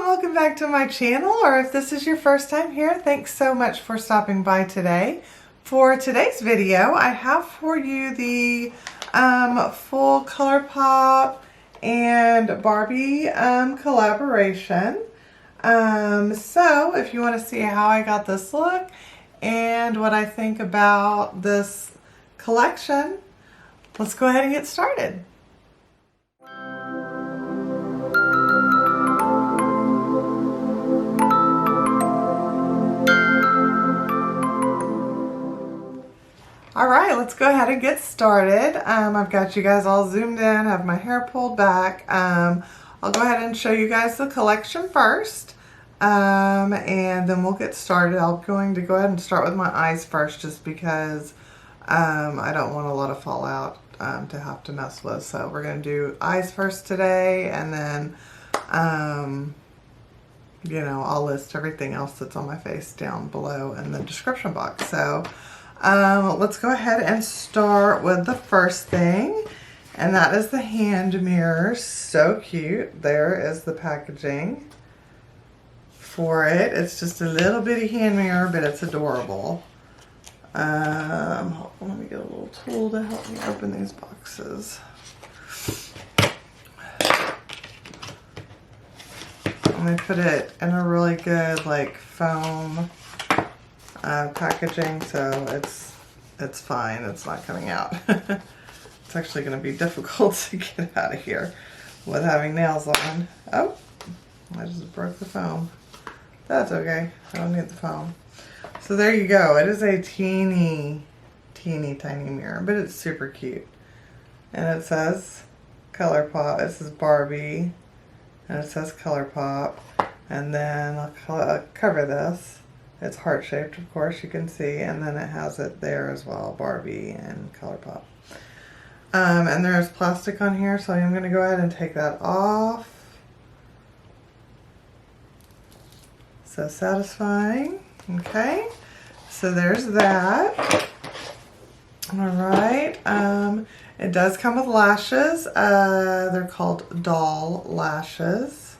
welcome back to my channel, or if this is your first time here, thanks so much for stopping by today. For today's video, I have for you the full ColourPop and Barbie collaboration. So if you want to see how I got this look and what I think about this collection, let's go ahead and get started. Alright, let's go ahead and get started. I've got you guys all zoomed in, have my hair pulled back. I'll go ahead and show you guys the collection first, and then we'll get started. I'm going to go ahead and start with my eyes first just because I don't want a lot of fallout to have to mess with. So we're going to do eyes first today, and then you know, I'll list everything else that's on my face down below in the description box. So let's go ahead and start with the first thing, and that is the hand mirror. So cute. There is the packaging for it. It's just a little bitty hand mirror, but it's adorable. Hold on, let me get a little tool to help me open these boxes. Let me put it in a really good like foam packaging, so it's fine. It's not coming out. It's actually going to be difficult to get out of here with having nails on. Oh, I just broke the foam. That's okay. I don't need the foam. So there you go. It is a teeny tiny mirror, but it's super cute. And it says ColourPop. This is Barbie, and it says ColourPop. And then I'll cover this. It's heart-shaped, of course, you can see, and then it has it there as well, Barbie and ColourPop. And there's plastic on here, so I'm going to go ahead and take that off. So satisfying. Okay, so there's that. Alright, it does come with lashes. They're called doll lashes.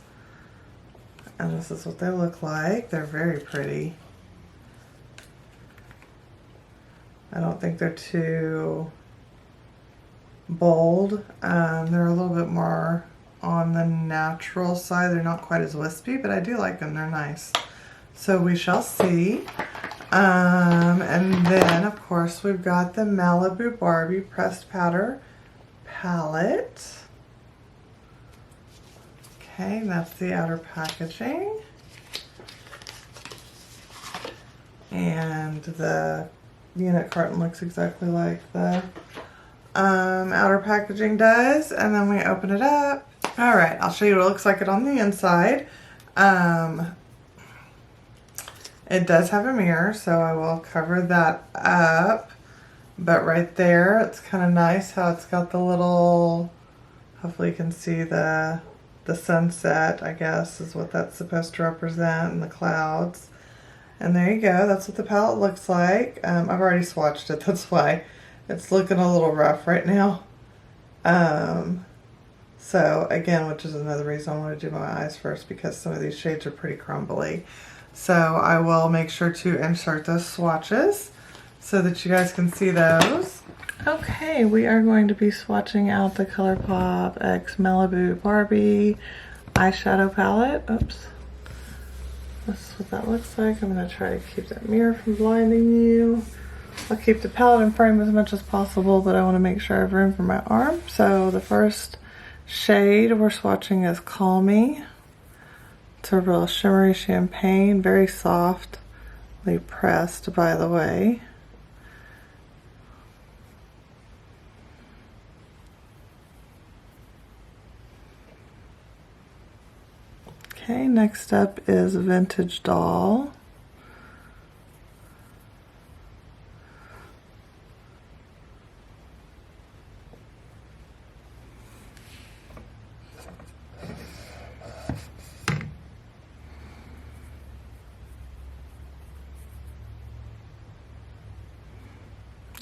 And this is what they look like. They're very pretty. I don't think they're too bold. They're a little bit more on the natural side. They're not quite as wispy, but I do like them. They're nice. So we shall see. And then, of course, we've got the Malibu Barbie Pressed Powder Palette. Okay, that's the outer packaging. And the unit carton looks exactly like the outer packaging does. And then we open it up. Alright, I'll show you what it looks like on the inside. It does have a mirror, so I will cover that up. But right there, it's kind of nice how it's got the little, hopefully you can see the sunset, I guess, is what that's supposed to represent, and the clouds. And there you go. That's what the palette looks like. I've already swatched it. That's why it's looking a little rough right now. So again, which is another reason I want to do my eyes first, because some of these shades are pretty crumbly. So I will make sure to insert those swatches so that you guys can see those. Okay, we are going to be swatching out the ColourPop X Malibu Barbie eyeshadow palette. Oops. This is what that looks like. I'm going to try to keep that mirror from blinding you. I'll keep the palette in frame as much as possible, but I want to make sure I have room for my arm. So the first shade we're swatching is Call Me. It's a real shimmery champagne, very softly pressed, by the way. Okay, next up is Vintage Doll.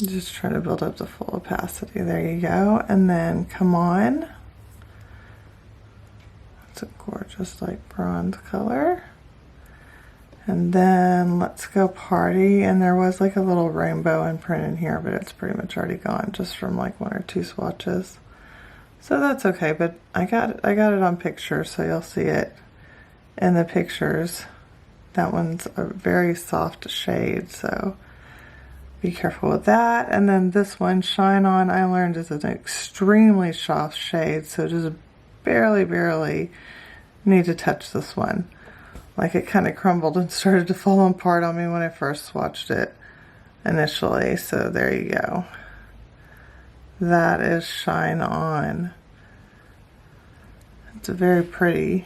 Just try to build up the full opacity. There you go. And then Come On. It's a gorgeous like bronze color. And then Let's Go Party, and there was like a little rainbow imprint in here, but it's pretty much already gone just from like 1 or 2 swatches. So that's okay, but I got it on picture, so you'll see it in the pictures. That one's a very soft shade, so be careful with that. And then this one, Shine On, I learned is an extremely soft shade, so just barely need to touch this one. Like it kind of crumbled and started to fall apart on me when I first swatched it initially. So there you go. That is Shine On. It's a very pretty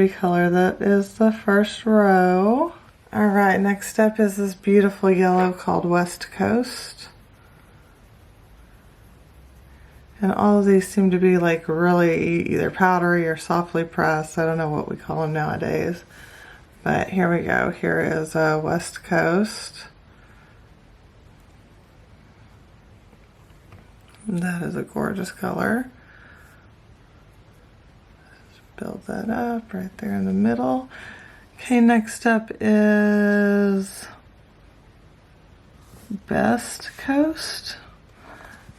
color. That is the first row. All right, next up is this beautiful yellow called West Coast. And all of these seem to be like really either powdery or softly pressed. I don't know what we call them nowadays. But here we go. Here is a West Coast. That is a gorgeous color. Just build that up right there in the middle. Okay, next up is Best Coast,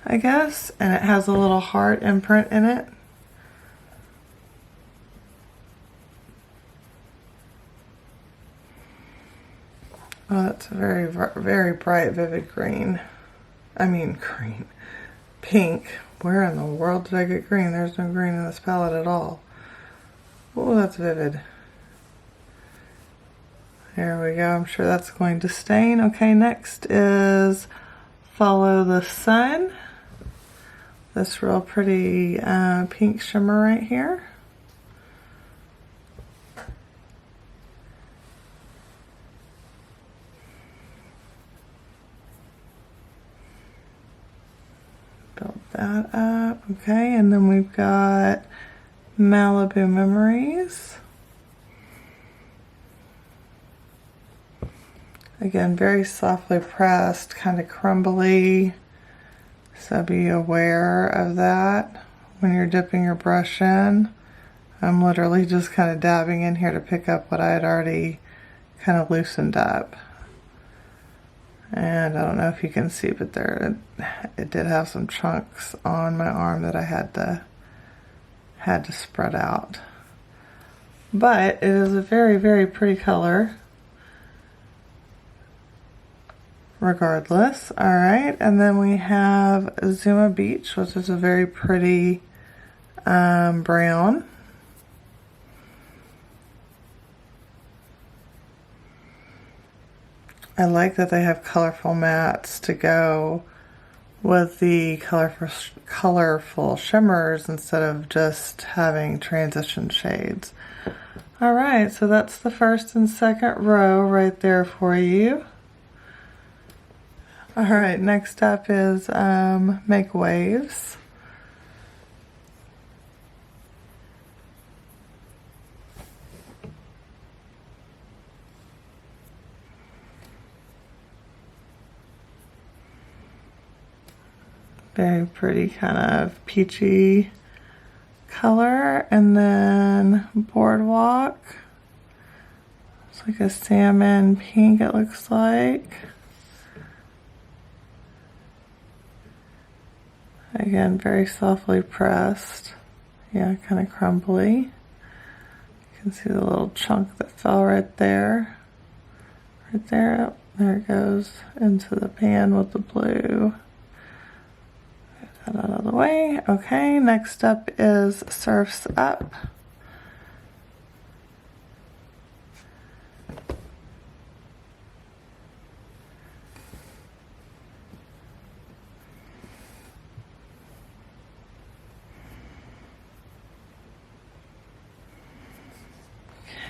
I guess, and it has a little heart imprint in it. Oh, that's a very bright, vivid green. I mean green. Pink. Where in the world did I get green? There's no green in this palette at all. Oh, that's vivid. There we go. I'm sure that's going to stain. Okay, next is Follow the Sun. This real pretty pink shimmer right here. Build that up. Okay, and then we've got Malibu Memories. Again, very softly pressed, kind of crumbly, so be aware of that when you're dipping your brush in. I'm literally just kind of dabbing in here to pick up what I had already kind of loosened up. And I don't know if you can see, but there it did have some chunks on my arm that I had to spread out. But it is a very pretty color. Regardless. All right, and then we have Zuma Beach, which is a very pretty brown. I like that they have colorful mattes to go with the colorful shimmers instead of just having transition shades. All right, so that's the first and second row right there for you. All right, next up is Make Waves. Very pretty kind of peachy color. And then Boardwalk. It's like a salmon pink, it looks like. Again, very softly pressed. Yeah, kind of crumbly. You can see the little chunk that fell right there. Right there. There it goes into the pan with the blue. Get that out of the way. Okay, next up is Surf's Up.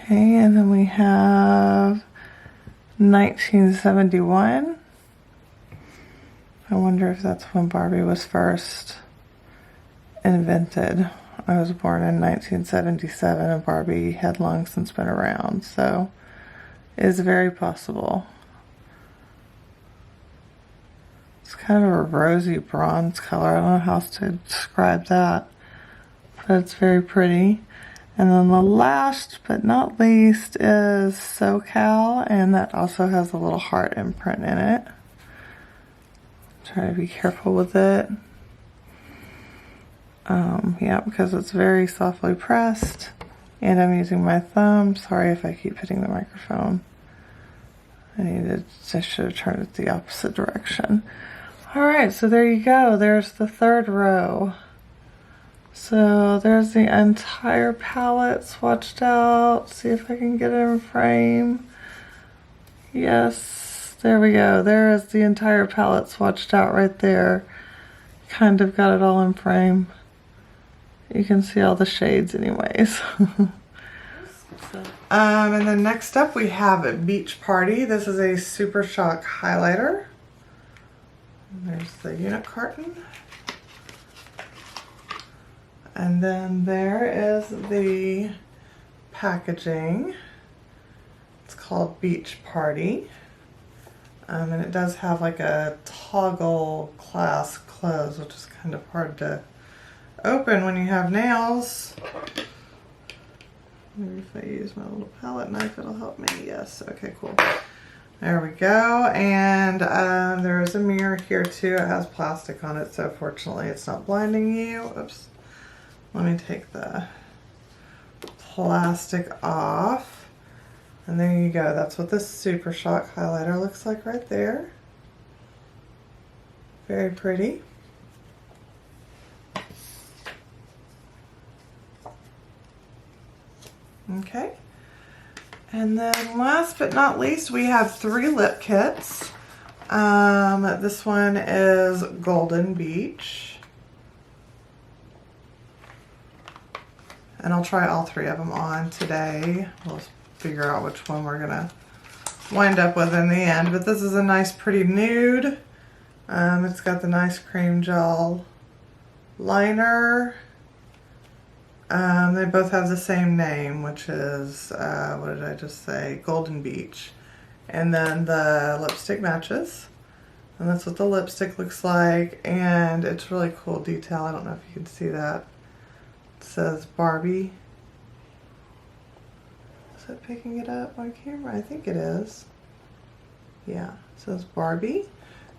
Okay, and then we have 1971. I wonder if that's when Barbie was first invented. I was born in 1977 and Barbie had long since been around, so it's very possible. It's kind of a rosy bronze color. I don't know how else to describe that, but it's very pretty. And then the last but not least is SoCal, and that also has a little heart imprint in it. Try to be careful with it. Yeah, because it's very softly pressed, and I'm using my thumb. Sorry if I keep hitting the microphone. I should have turned it the opposite direction. Alright, so there you go. There's the third row. So there's the entire palette swatched out. See if I can get it in frame. Yes, there we go. There is the entire palette swatched out right there. Kind of got it all in frame. You can see all the shades anyways. And then next up we have Beach Party. This is a Super Shock highlighter. And there's the unit carton. And then there is the packaging. It's called Beach Party. And it does have like a toggle clasp close, which is kind of hard to open when you have nails. Maybe if I use my little palette knife, it'll help me. Yes, okay, cool. There we go. And there is a mirror here too. It has plastic on it, so fortunately it's not blinding you. Oops. Let me take the plastic off. And there you go. That's what this Super Shock highlighter looks like right there. Very pretty. Okay. And then last but not least, we have 3 lip kits. This one is Golden Beach. And I'll try all 3 of them on today. We'll figure out which one we're gonna wind up with in the end. But this is a nice pretty nude. It's got the nice cream gel liner. They both have the same name, which is, what did I just say? Golden Beach. And then the lipstick matches. And that's what the lipstick looks like. And it's really cool detail. I don't know if you can see that. It says Barbie. Is it picking it up on camera? I think it is. Yeah, it says Barbie.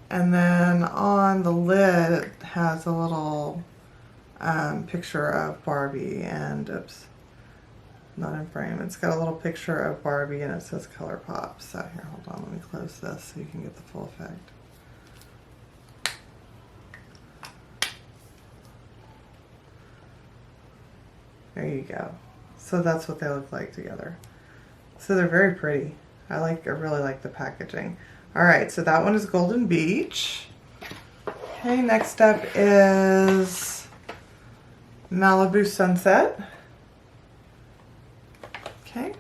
And then on the lid, it has a little picture of Barbie, and oops, not in frame. It's got a little picture of Barbie and it says ColourPop. So here, hold on, let me close this so you can get the full effect. There you go. So that's what they look like together. So they're very pretty. I really like the packaging. All right, so that one is Golden Beach. Okay, next up is Malibu Sunset. Okay.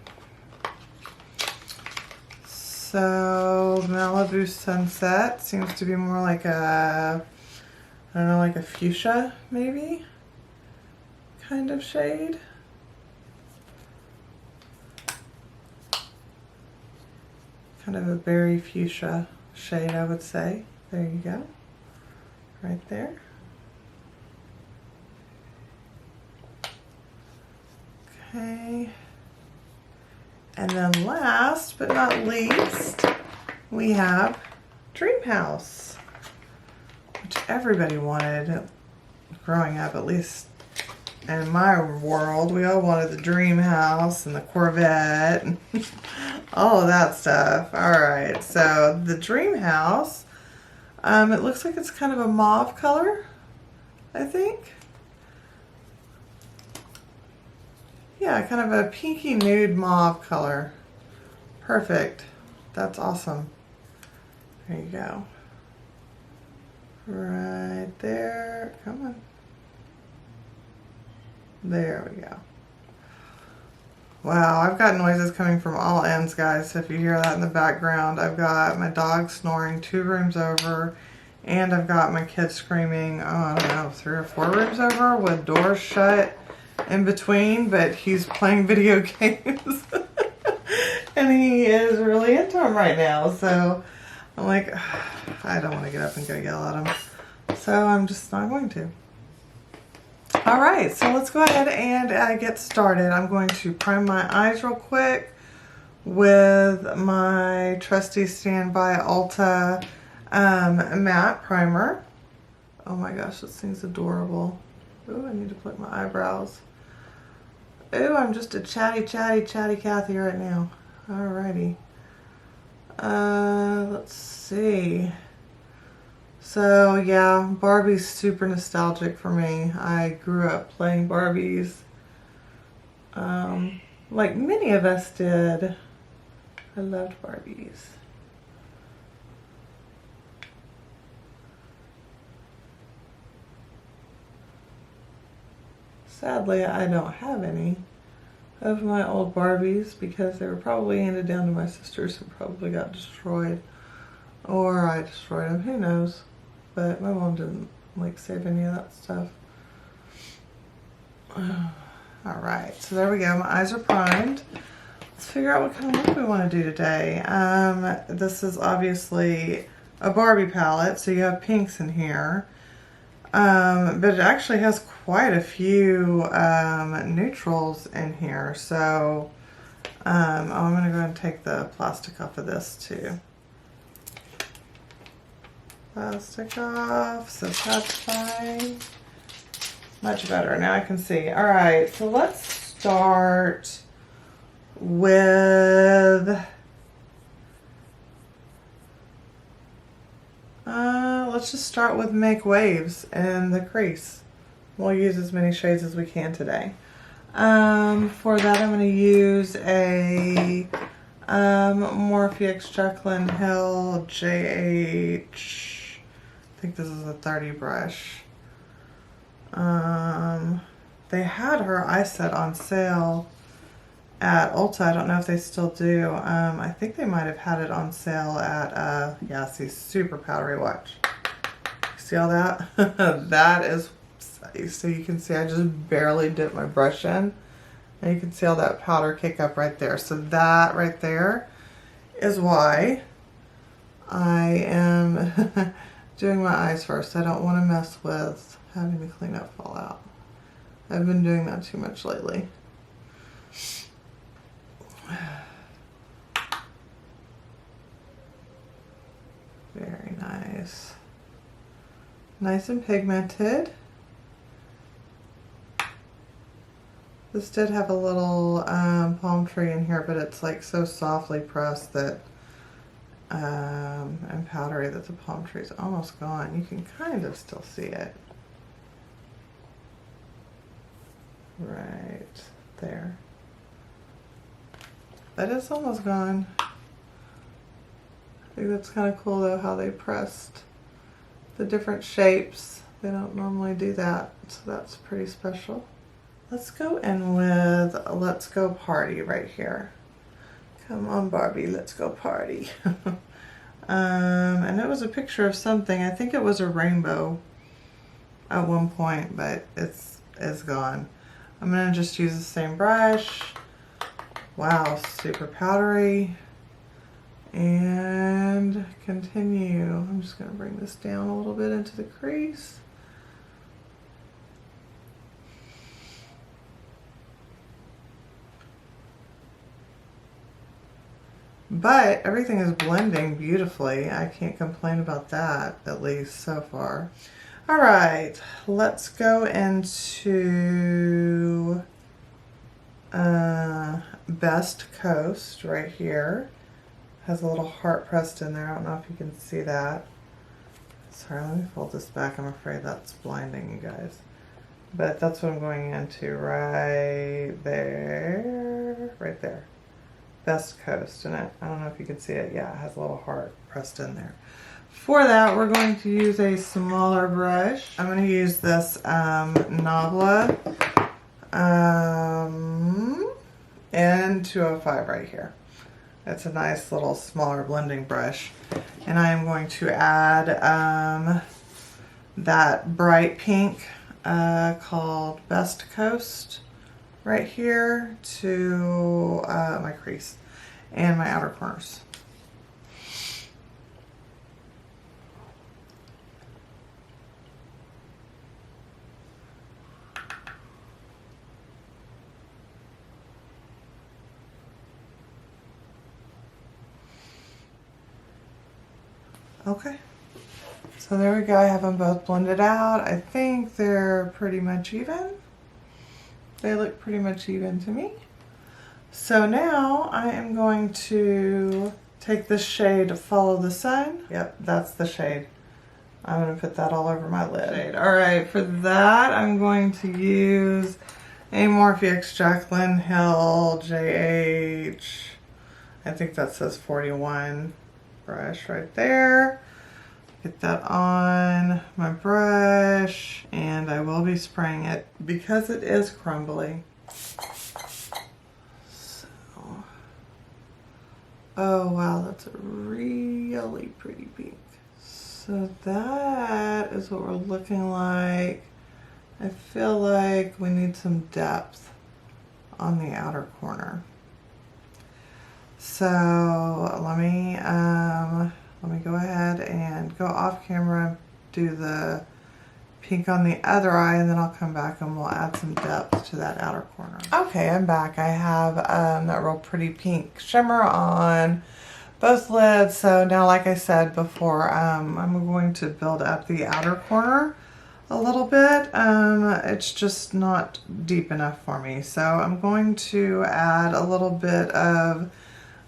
So Malibu Sunset seems to be more like a, I don't know, like a fuchsia maybe kind of shade. Kind of a berry fuchsia shade, I would say. There you go. Right there. Okay. And then last but not least, we have Dream House, which everybody wanted growing up, at least in my world. We all wanted the Dream House and the Corvette and all of that stuff. Alright, so the Dream House, it looks like it's kind of a mauve color, I think. Yeah, kind of a pinky nude mauve color. Perfect. That's awesome. There you go. Right there. Come on. There we go. Wow, I've got noises coming from all ends, guys. So if you hear that in the background, I've got my dog snoring 2 rooms over, and I've got my kid screaming, oh, I don't know, 3 or 4 rooms over with doors shut in between, but he's playing video games. And he is really into them right now. So I'm like, I don't want to get up and go yell at him. So I'm just not going to. All right, so let's go ahead and get started. I'm going to prime my eyes real quick with my trusty standby Ulta matte primer. Oh my gosh, this thing's adorable. Ooh, I need to put my eyebrows. Ooh, I'm just a chatty Cathy right now. Alrighty. Let's see. So yeah, Barbie's super nostalgic for me. I grew up playing Barbies, like many of us did. I loved Barbies. Sadly, I don't have any of my old Barbies because they were probably handed down to my sisters and probably got destroyed. Or I destroyed them, who knows. But my mom didn't like save any of that stuff. Alright, so there we go. My eyes are primed. Let's figure out what kind of look we want to do today. This is obviously a Barbie palette, so you have pinks in here. But it actually has quite a few neutrals in here. So I'm going to go ahead and take the plastic off of this too. Plastic off, so that's fine. Much better, now I can see. Alright, so let's start with, let's just start with Make Waves in the crease. We'll use as many shades as we can today. For that I'm going to use a Morphe X Jaclyn Hill JH. I think this is a 30 brush. They had her eye set on sale at Ulta. I don't know if they still do. I think they might have had it on sale at, yeah, see, super powdery, watch. See all that? That is, so you can see I just barely dipped my brush in. And you can see all that powder kick up right there. So that right there is why I am doing my eyes first. I don't want to mess with having to clean up fallout. I've been doing that too much lately. Very nice. Nice and pigmented. This did have a little palm tree in here, but it's like so softly pressed that and powdery that the palm tree is almost gone. You can kind of still see it. Right there. That is almost gone. I think that's kind of cool though how they pressed the different shapes. They don't normally do that, so that's pretty special. Let's go in with Let's Go Party right here. Come on, Barbie, let's go party. And it was a picture of something. I think it was a rainbow at one point, but it's gone. I'm going to just use the same brush. Wow, super powdery. And continue. I'm just going to bring this down a little bit into the crease. But everything is blending beautifully. I can't complain about that, at least so far. All right, let's go into Best Coast right here. Has a little heart pressed in there. I don't know if you can see that. Sorry, let me fold this back. I'm afraid that's blinding you guys. But that's what I'm going into right there. Right there. Best Coast, and I don't know if you can see it. Yeah, it has a little heart pressed in there. For that, we're going to use a smaller brush. I'm going to use this Nabla N205 right here. It's a nice little smaller blending brush. And I am going to add that bright pink called Best Coast right here to my crease and my outer corners. Okay. So there we go. I have them both blended out. I think they're pretty much even. They look pretty much even to me. So now I am going to take this shade Follow the Sun. Yep, that's the shade. I'm going to put that all over my lid. Alright, for that I'm going to use a Morphe X Jaclyn Hill JH. I think that says 41 brush right there. Get that on my brush, and I will be spraying it because it is crumbly. So, oh wow, that's a really pretty pink. So that is what we're looking like. I feel like we need some depth on the outer corner. So let me go ahead and go off camera and do the pink on the other eye, and then I'll come back and we'll add some depth to that outer corner. Okay, I'm back. I have that real pretty pink shimmer on both lids. So now, like I said before, I'm going to build up the outer corner a little bit. It's just not deep enough for me. So I'm going to add a little bit of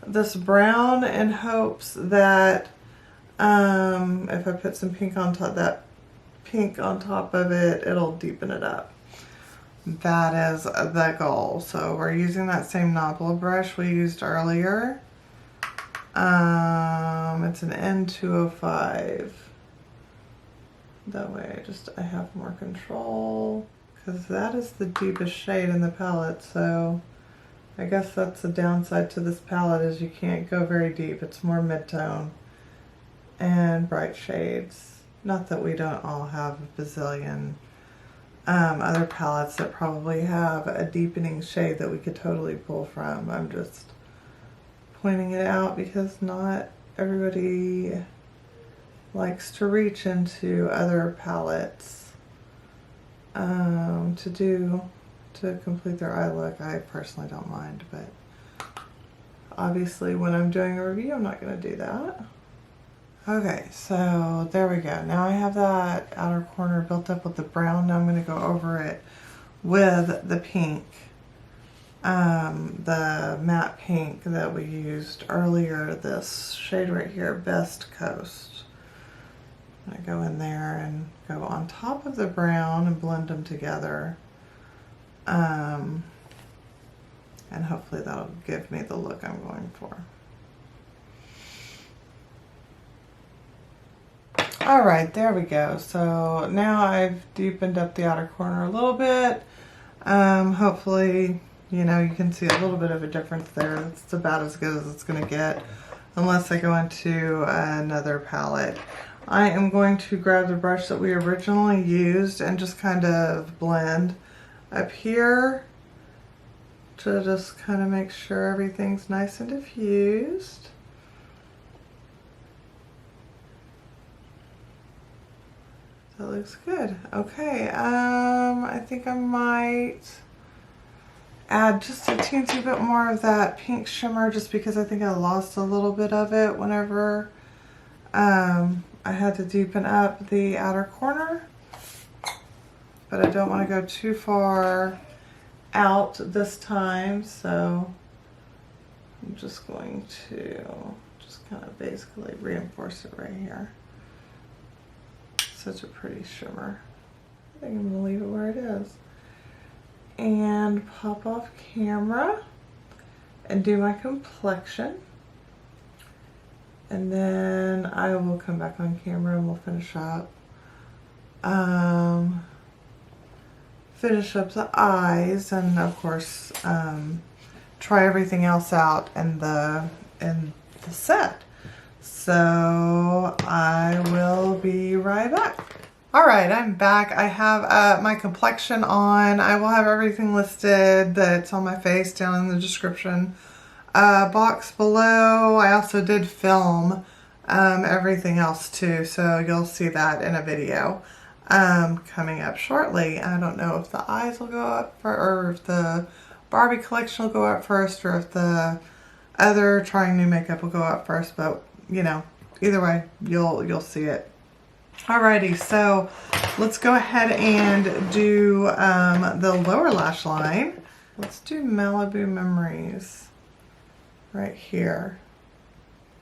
this brown in hopes that if I put some pink on top, that pink on top of it, it'll deepen it up. That is the goal. So we're using that same Nobble brush we used earlier. It's an N205. That way I have more control, because that is the deepest shade in the palette. So I guess that's the downside to this palette, is you can't go very deep. It's more mid-tone and bright shades. Not that we don't all have a bazillion other palettes that probably have a deepening shade that we could totally pull from. I'm just pointing it out because not everybody likes to reach into other palettes to complete their eye look. I personally don't mind, but obviously when I'm doing a review, I'm not going to do that. Okay, so there we go. Now I have that outer corner built up with the brown. Now I'm going to go over it with the pink, the matte pink that we used earlier, this shade right here, Best Coast. I go in there and go on top of the brown and blend them together. And hopefully that'll give me the look I'm going for. Alright, there we go. So now I've deepened up the outer corner a little bit. Hopefully, you know, you can see a little bit of a difference there. It's about as good as it's going to get, unless I go into another palette. I am going to grab the brush that we originally used and just kind of blend up here to just kind of make sure everything's nice and diffused. That looks good. Okay, I think I might add just a teensy bit more of that pink shimmer, just because I think I lost a little bit of it whenever I had to deepen up the outer corner. But I don't want to go too far out this time, so I'm just going to just kind of basically reinforce it right here. Such a pretty shimmer. I think I'm going to leave it where it is. And pop off camera and do my complexion. And then I will come back on camera and we'll finish up. Finish up the eyes, and of course try everything else out in the set. So I will be right back. Alright, I'm back. I have my complexion on. I will have everything listed that's on my face down in the description box below. I also did film everything else too, so you'll see that in a video coming up shortly. I don't know if the eyes will go up or if the Barbie collection will go up first, or if the other Trying New Makeup will go up first, but you know, either way, you'll see it. Alrighty, so let's go ahead and do the lower lash line. Let's do Malibu Memories right here.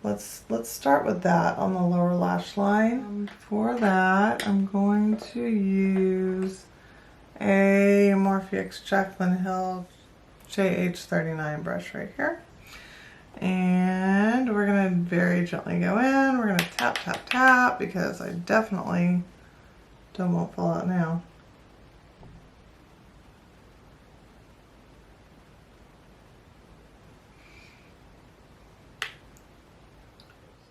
Let's start with that on the lower lash line. For that, I'm going to use a Morphe X Jaclyn Hill JH39 brush right here. And we're going to very gently go in. We're going to tap, tap, tap because I definitely won't fall out now.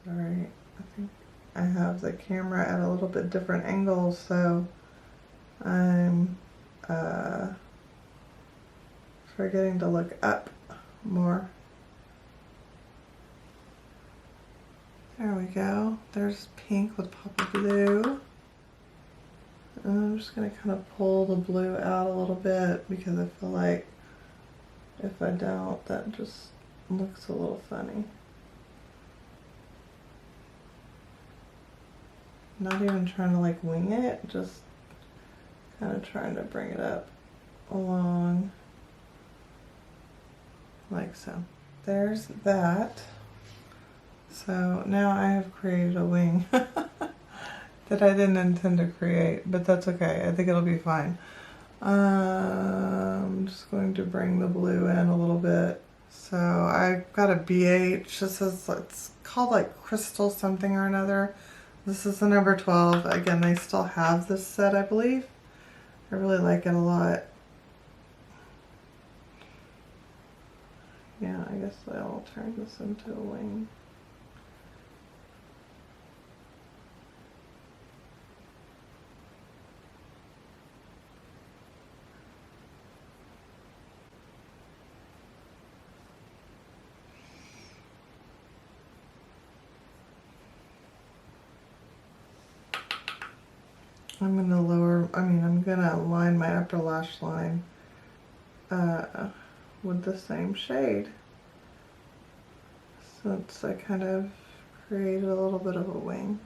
Sorry, I think I have the camera at a little bit different angle, so I'm forgetting to look up more. There we go. There's pink with pop of blue. And I'm just going to kind of pull the blue out a little bit because I feel like if I don't, that just looks a little funny. Not even trying to like wing it, just kind of trying to bring it up along like so. There's that. So now I have created a wing that I didn't intend to create, but that's okay. I think it'll be fine. I'm just going to bring the blue in a little bit. So I've got a BH. This is, it's called like Crystal something or another. This is the number 12. Again, they still have this set, I believe. I really like it a lot. Yeah, I guess I'll turn this into a wing. I'm gonna line my upper lash line with the same shade, since I kind of created a little bit of a wing.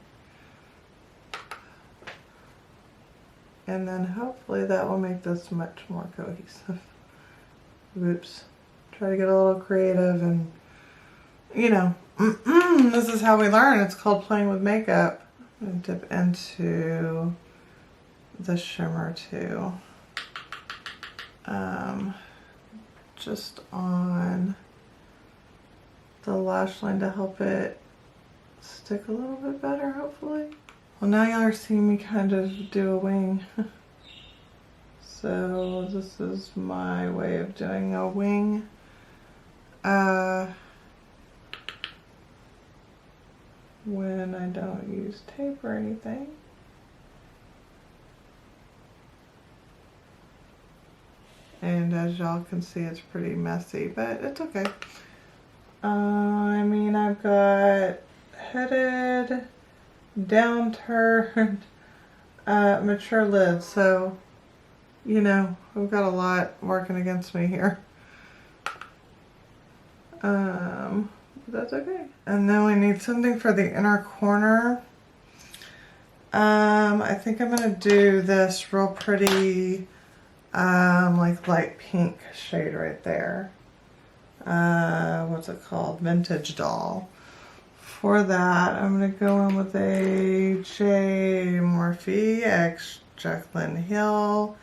And then hopefully that will make this much more cohesive. Oops. Try to get a little creative and, you know, this is how we learn. It's called playing with makeup. I'm gonna dip into the shimmer too. Just on the lash line to help it stick a little bit better, hopefully. Well, now y'all are seeing me kind of do a wing. So this is my way of doing a wing. When I don't use tape or anything. And as y'all can see, it's pretty messy, but it's okay. I mean, I've got headed, downturned, mature lids, so, you know, I've got a lot working against me here. That's okay. And then we need something for the inner corner. I think I'm gonna do this real pretty like light pink shade right there. What's it called? Vintage Doll. For that, I'm gonna go in with a Morphe X Jaclyn Hill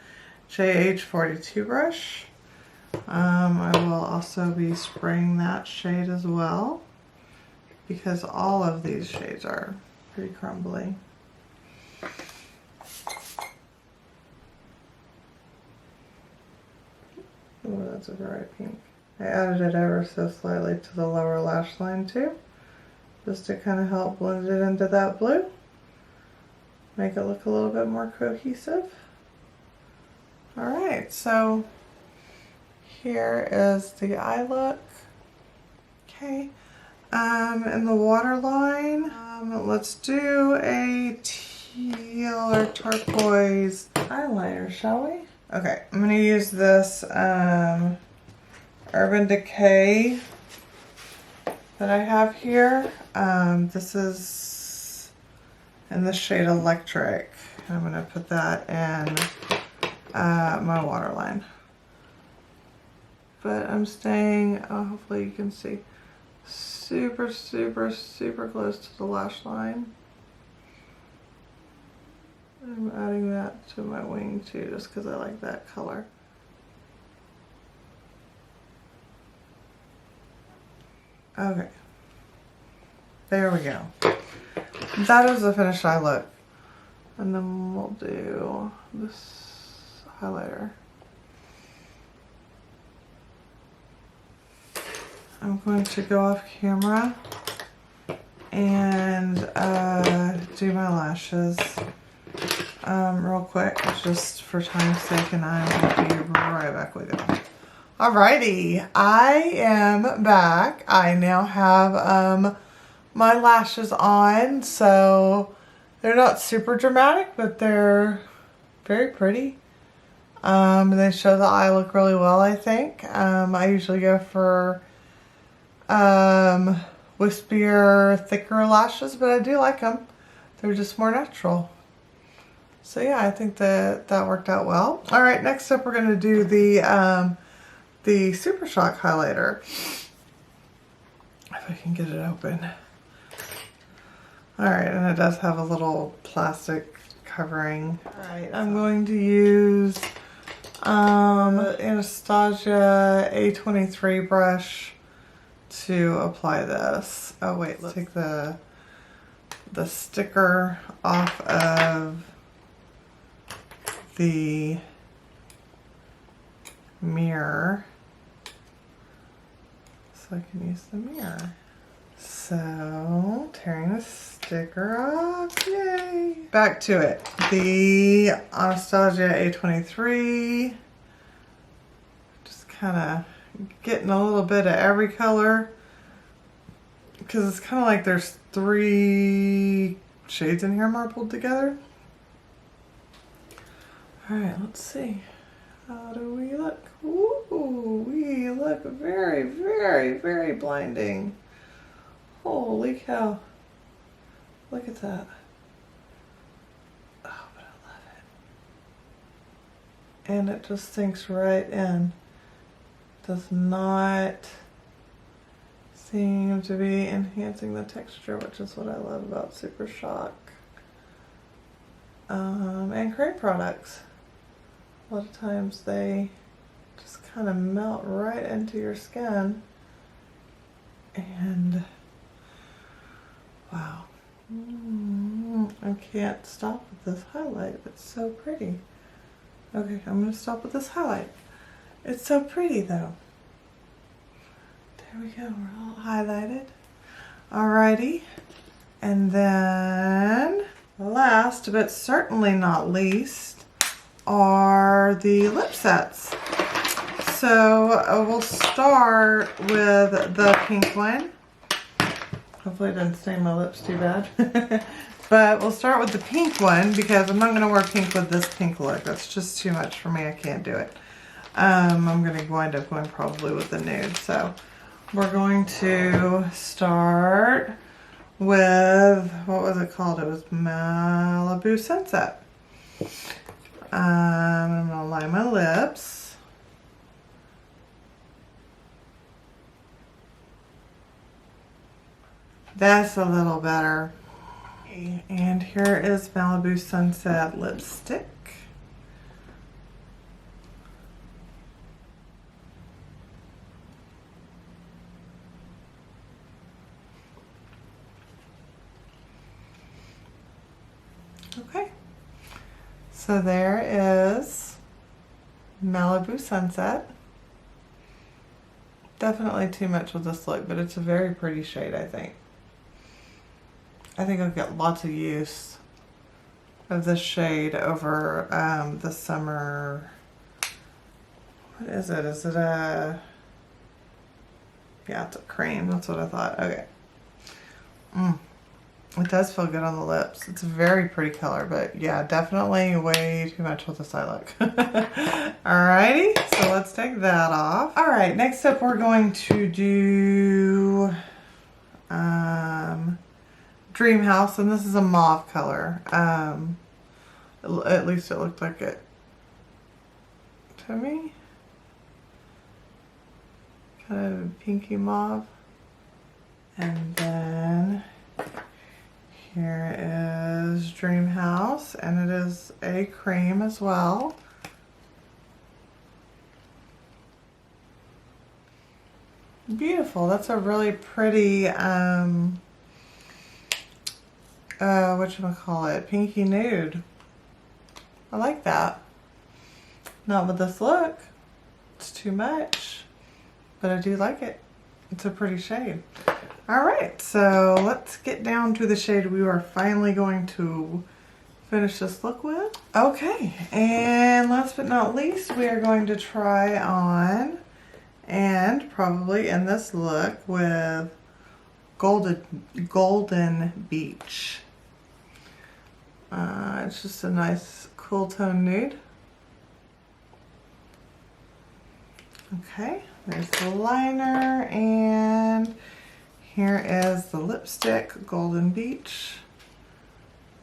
JH42 brush. I will also be spraying that shade as well, because all of these shades are pretty crumbly. Oh, that's a bright pink. I added it ever so slightly to the lower lash line too, just to kind of help blend it into that blue. Make it look a little bit more cohesive. Alright, so here is the eye look. Okay. In the waterline, let's do a teal or turquoise eyeliner, shall we? Okay, I'm going to use this Urban Decay that I have here. This is in the shade Electric. I'm going to put that in my waterline. But I'm staying, hopefully you can see, super, super, super close to the lash line. I'm adding that to my wing too, just because I like that color. Okay. There we go. That is the finished eye look. And then we'll do this highlighter. I'm going to go off camera and do my lashes real quick, just for time's sake, and I will be right back with you. Alrighty, I am back. I now have my lashes on, so they're not super dramatic, but they're very pretty. They show the eye look really well, I think. I usually go for wispier, thicker lashes, but I do like them. They're just more natural. So yeah, I think that worked out well. All right, next up we're going to do the Super Shock highlighter. If I can get it open. All right, and it does have a little plastic covering. All right, I'm going to use Anastasia A23 brush to apply this. Oh wait, let's take the sticker off of the mirror so I can use the mirror. So, tearing the sticker off, yay! Back to it. The Anastasia A23. Just kind of getting a little bit of every color, because it's kind of like there's 3 shades in here marbled together. Alright, let's see. How do we look? Ooh, we look very, very, very blinding. Holy cow. Look at that. Oh, but I love it. And it just sinks right in. Does not seem to be enhancing the texture, which is what I love about Super Shock. And Crème products. A lot of times they just kind of melt right into your skin. And wow. I can't stop with this highlight. It's so pretty. Okay, I'm going to stop with this highlight. It's so pretty though. There we go, we're all highlighted. Alrighty. And then last but certainly not least are the lip sets. So we'll start with the pink one. Hopefully it didn't stain my lips too bad. But we'll start with the pink one because I'm not going to wear pink with this pink look. That's just too much for me. I can't do it. I'm going to wind up going probably with the nude. So we're going to start with, what was it called? It was Malibu Sunset. I'm going to line my lips. That's a little better. And here is Malibu Sunset lipstick. Okay. So there is Malibu Sunset. Definitely too much with this look, but it's a very pretty shade, I think. I think I'll get lots of use of this shade over the summer. What is it? Is it a... Yeah, it's a cream. That's what I thought. Okay. It does feel good on the lips. It's a very pretty color, but yeah, definitely way too much with this eye look. Alrighty, so let's take that off. Alright, next up we're going to do Dream House, and this is a mauve color. At least it looked like it to me. Kind of pinky mauve. And then here is Dream House, and it is a cream as well. Beautiful. That's a really pretty, whatchamacallit, pinky nude. I like that. Not with this look. It's too much, but I do like it. It's a pretty shade. Alright, so let's get down to the shade we are finally going to finish this look with. Okay, and last but not least, we are going to try on and probably in this look with Golden Beach. It's just a nice cool tone nude. Okay, there's the liner, and here is the lipstick, Golden Beach.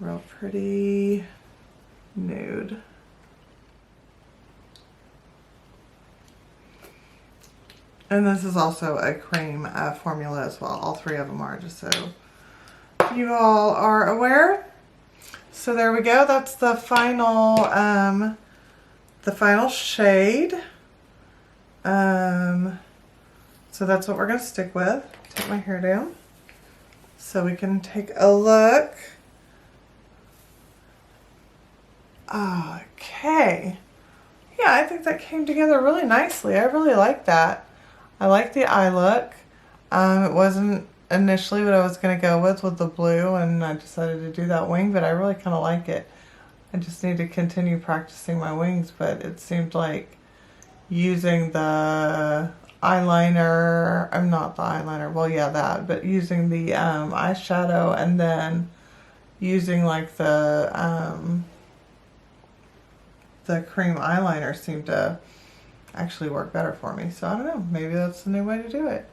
Real pretty nude. And this is also a cream formula as well. All three of them are, just so you all are aware. So there we go. That's the final shade. So that's what we're going to stick with. Take my hair down so we can take a look. Okay. Yeah, I think that came together really nicely. I really like that. I like the eye look. It wasn't initially what I was going to go with the blue, and I decided to do that wing, but I really kind of like it. I just need to continue practicing my wings, but it seemed like using the eyeliner, I'm not the eyeliner, well yeah that, but using the eyeshadow and then using like the cream eyeliner seemed to actually work better for me. So I don't know, maybe that's the new way to do it.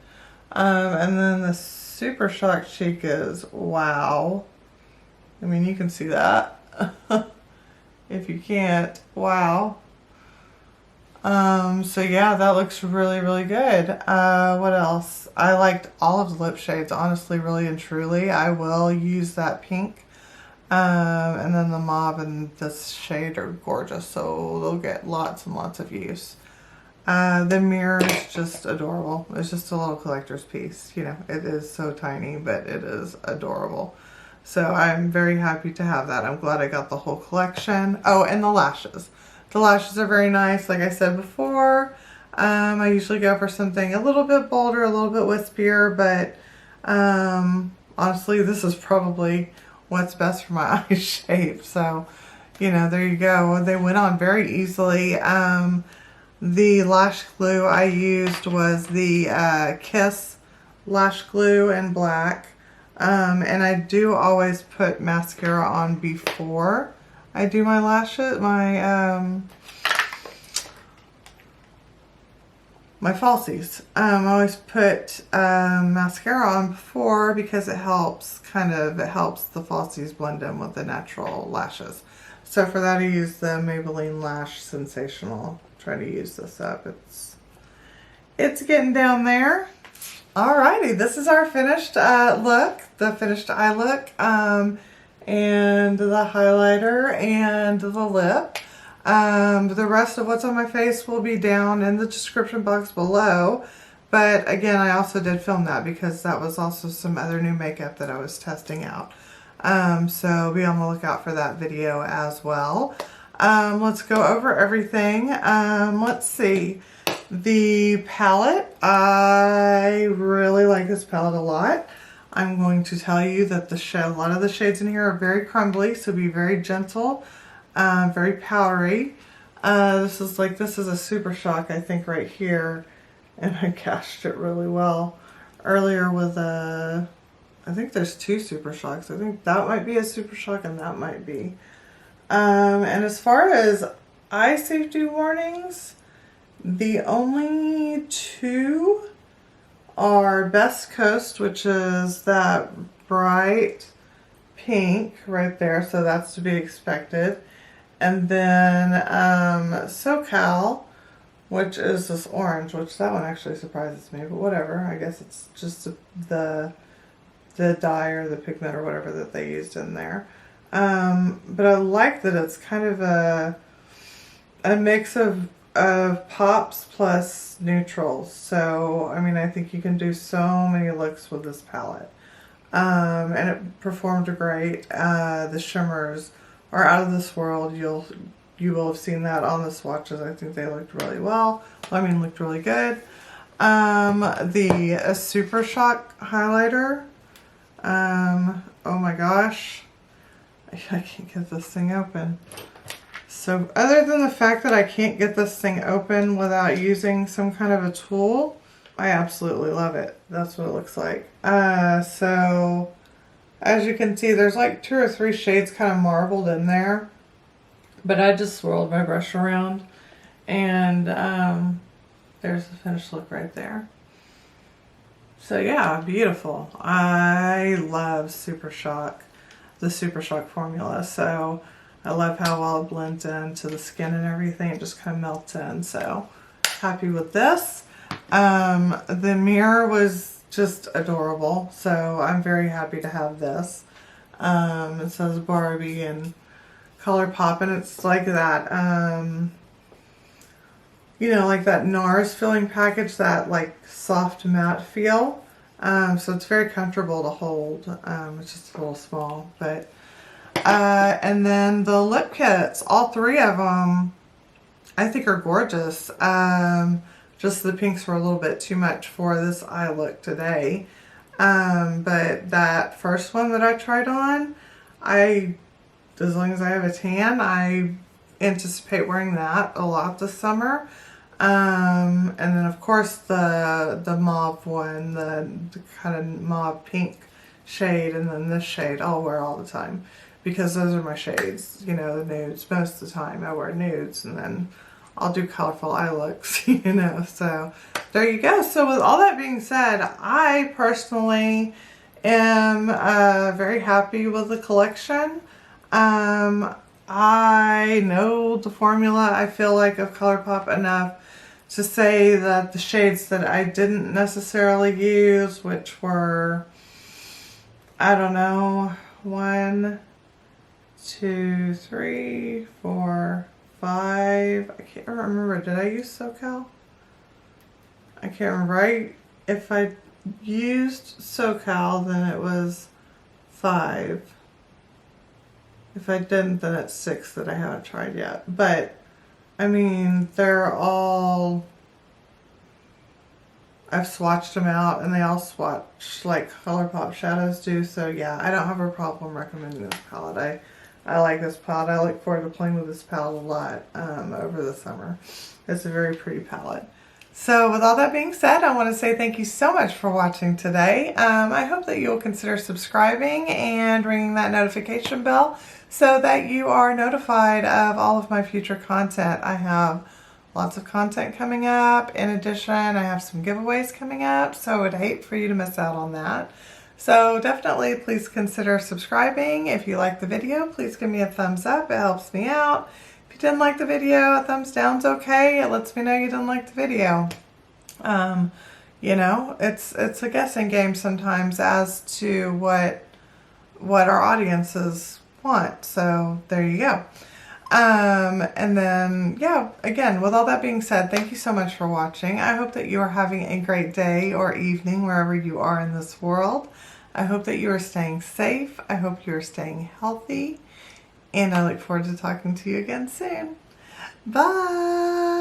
And then the Super Shock Cheek is wow. I mean, you can see that. If you can't, wow. So yeah, that looks really, really good. What else? I liked all of the lip shades, honestly, really and truly. I will use that pink. And then the mauve and this shade are gorgeous, so they'll get lots and lots of use. The mirror is just adorable. It's just a little collector's piece. You know, it is so tiny, but it is adorable. So I'm very happy to have that. I'm glad I got the whole collection. Oh, and the lashes. The lashes are very nice. Like I said before, I usually go for something a little bit bolder, a little bit wispier, but honestly, this is probably what's best for my eye shape. So, you know, there you go. They went on very easily. The lash glue I used was the Kiss lash glue in black. And I do always put mascara on before I do my lashes, my falsies. I always put mascara on before because it helps the falsies blend in with the natural lashes. So for that I use the Maybelline Lash Sensational. Try to use this up. It's getting down there. Alrighty, this is our finished look, the finished eye look, and the highlighter and the lip. The rest of what's on my face will be down in the description box below. But again, I also did film that because that was also some other new makeup that I was testing out. So be on the lookout for that video as well. Let's go over everything. Let's see. The palette, I really like this palette a lot. I'm going to tell you that a lot of the shades in here are very crumbly, so be very gentle, very powdery. This is a Super Shock, I think, right here, and I cast it really well. Earlier with I think there's two Super Shocks. I think that might be a Super Shock and that might be. And as far as eye safety warnings, the only two are Best Coast, which is that bright pink right there, so that's to be expected. And then SoCal, which is this orange, which that one actually surprises me, but whatever. I guess it's just the dye or the pigment or whatever that they used in there. But I like that it's kind of a mix of pops plus neutrals. So, I mean, I think you can do so many looks with this palette. And it performed great. The shimmers are out of this world. You will have seen that on the swatches. I think they looked really well. I mean, looked really good. The Super Shock highlighter. Oh my gosh. I can't get this thing open. So other than the fact that I can't get this thing open without using some kind of a tool, I absolutely love it. That's what it looks like. So as you can see, there's like 2 or 3 shades kind of marbled in there. But I just swirled my brush around, and there's the finished look right there. So yeah, beautiful. I love Super Shock, the Super Shock formula. So I love how well it blends into the skin and everything. It just kind of melts in. So happy with this. The mirror was just adorable. So I'm very happy to have this. It says Barbie and ColourPop, and it's like that, you know, like that NARS filling package, that like soft matte feel. So it's very comfortable to hold. It's just a little small, but and then the lip kits, all 3 of them, I think are gorgeous. Just the pinks were a little bit too much for this eye look today. But that first one that I tried on, as long as I have a tan, I anticipate wearing that a lot this summer. And then of course the mauve one, the kind of mauve pink shade, and then this shade I'll wear all the time because those are my shades, you know, the nudes. Most of the time I wear nudes, and then I'll do colorful eye looks, you know. So there you go. So with all that being said, I personally am very happy with the collection. I know the formula, I feel like, of ColourPop enough to say that the shades that I didn't necessarily use, which were, I don't know, 1, 2, 3, 4, 5. I can't remember. Did I use SoCal? I can't remember. If I used SoCal, then it was 5. If I didn't, then it's 6 that I haven't tried yet. But, I mean, they're all, I've swatched them out, and they all swatch like ColourPop shadows do. So yeah, I don't have a problem recommending this palette. I like this palette. I look forward to playing with this palette a lot over the summer. It's a very pretty palette. So with all that being said, I want to say thank you so much for watching today. I hope that you'll consider subscribing and ringing that notification bell so that you are notified of all of my future content. I have lots of content coming up. In addition, I have some giveaways coming up, so I would hate for you to miss out on that. So definitely please consider subscribing. If you like the video, please give me a thumbs up. It helps me out. If you didn't like the video, a thumbs down's okay. It lets me know you didn't like the video. You know, it's a guessing game sometimes as to what our audiences want. So there you go. And then, yeah, again, with all that being said, thank you so much for watching. I hope that you are having a great day or evening wherever you are in this world. I hope that you are staying safe. I hope you are staying healthy. And I look forward to talking to you again soon. Bye!